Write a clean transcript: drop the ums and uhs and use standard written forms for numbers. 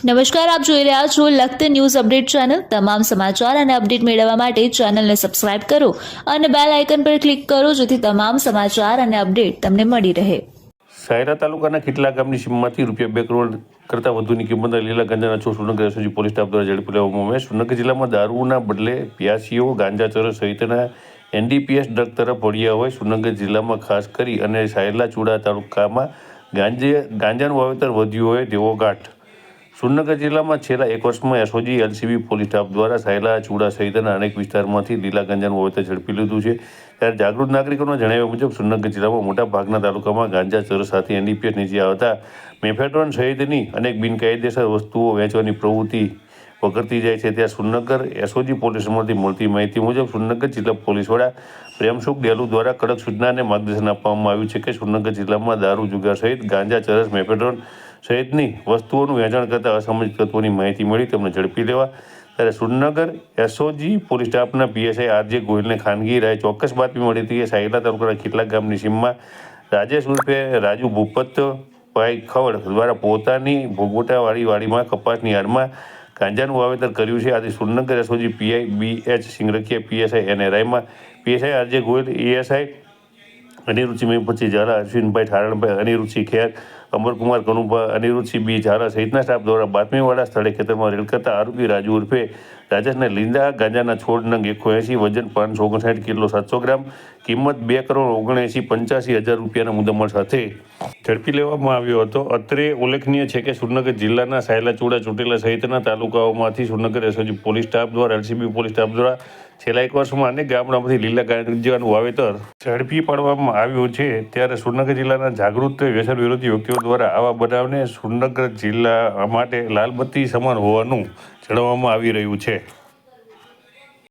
નમસ્કાર, આપ જોઈ રહ્યા છો લખત ન્યૂઝ અપડેટ ચેનલ। તમામ સમાચાર અને અપડેટ મેળવવા માટે ચેનલને સબસ્ક્રાઇબ કરો અને બેલ આઇકન પર ક્લિક કરો જેથી તમામ સમાચાર અને અપડેટ તમને મળી રહે। સાયરા તાલુકાના ખીટલા ગામની સીમમાંથી રૂપિયા 2 કરોડ કરતાં વધુની કિંમતના લીલા ગાંજાના છોડ સુરનગર એસઓજી પોલીસ સ્ટાફ દ્વારા ઝડપી લેવામાં આવ્યા। સુરનગર જિલ્લામાં દારૂના બદલે પ્યાસીઓ, ગાંજા, ચરસ સહિતના એનડીપીએસ ડ્રગ તરફ વળ્યા હોય સુરનગર જિલ્લામાં ખાસ કરી અને સાયલા ચુડા તાલુકામાં ગાંજાનું વાવેતર વધ્યું હોય તેવો ઘાટ। સુરનગર જિલ્લામાં છેલ્લા 1 વર્ષમાં એસઓજી એલસીબી પોલીસ સ્ટાફ દ્વારા સાયલા ચુડા સહિતના અનેક વિસ્તારમાંથી લીલા ગાંજાનું વાવેતર ઝડપી લીધું છે। ત્યારે જાગૃત નાગરિકોના જણાવ્યા મુજબ સુરનગર જિલ્લામાં મોટા ભાગના તાલુકામાં ગાંજા, ચરસ સાથે એનડીપીએસ નીચે આવતા મેફેડ્રોન સહિતની અનેક બિનકાયદેસર વસ્તુઓ વેચવાની પ્રવૃત્તિ વકરતી જાય છે। ત્યાં સુરનગર એસઓજી પોલીસમાંથી મળતી માહિતી મુજબ સુરનગર જિલ્લા પોલીસ વડા પ્રેમસુખ ડેલુ દ્વારા કડક સૂચના અને માર્ગદર્શન આપવામાં આવ્યું છે કે સુરનગર જિલ્લામાં દારૂ, જુગાર સહિત ગાંજા, ચરસ, મેફેડ્રોન સહિતની વસ્તુઓનું વેચાણ કરતા અસામાજિક તત્વોની માહિતી મળી તેમને ઝડપી લેવા। ત્યારે સુરનગર એસઓજી પોલીસ સ્ટાફના પીએસઆઈ આરજે ગોહિલને ખાનગી રાય ચોક્કસ બાતમી મળી હતી કે સાયલા તાલુકાના ખીટલા ગામની સીમમાં રાજેશ ઉર્ફે રાજુ ભૂપતભાઈ ખવડ દ્વારા પોતાની ભોગવટાવાળી વાડીમાં કપાસની આડમાં ગાંજાનું વાવેતર કર્યું છે। આથી Surnagar SOG PI BH સિંગરખિયા, PSI એને રાયમાં, PSI RJ Gohil, ASI અનિરુચિ મેપચી Jhala, અશ્વિનભાઈ ઠારણભાઈ, અનિરુચિ ખેર, અમરકુમાર કનુભા, અનિરુચિ બી ઝાલા સહિતના સ્ટાફ દ્વારા બાતમીવાળા સ્થળે ખેતરમાં રેડ કરતા આરોપી રાજુ ઉર્ફે રાજેશને લીલા ગાંજાના છોડ નંગ 180, વજન 559 કિલો 700 ગ્રામ, કિંમત 2,79,85,000 રૂપિયાના મુદ્દામાલ સાથે ઝડપી લેવામાં આવ્યો હતો। અત્રે ઉલ્લેખનીય છે કે સુરનગર જિલ્લાના સાયલા, ચુડા, ચોટીલા સહિતના તાલુકાઓમાંથી સુરનગર એસઓજી પોલીસ સ્ટાફ દ્વારા એલસીબી પોલીસ સ્ટાફ દ્વારા છેલ્લા 1 વર્ષમાં અનેક ગામડામાંથી લીલા ગાંજાનું વાવેતર ઝડપી પાડવામાં આવ્યું છે। ત્યારે સુરનગર જિલ્લાના જાગૃત વ્યસન વિરોધી વ્યક્તિઓ દ્વારા આવા બનાવને સુરનગર જિલ્લા માટે લાલબત્તી સમાન હોવાનું જણાવવામાં આવી રહ્યું છે।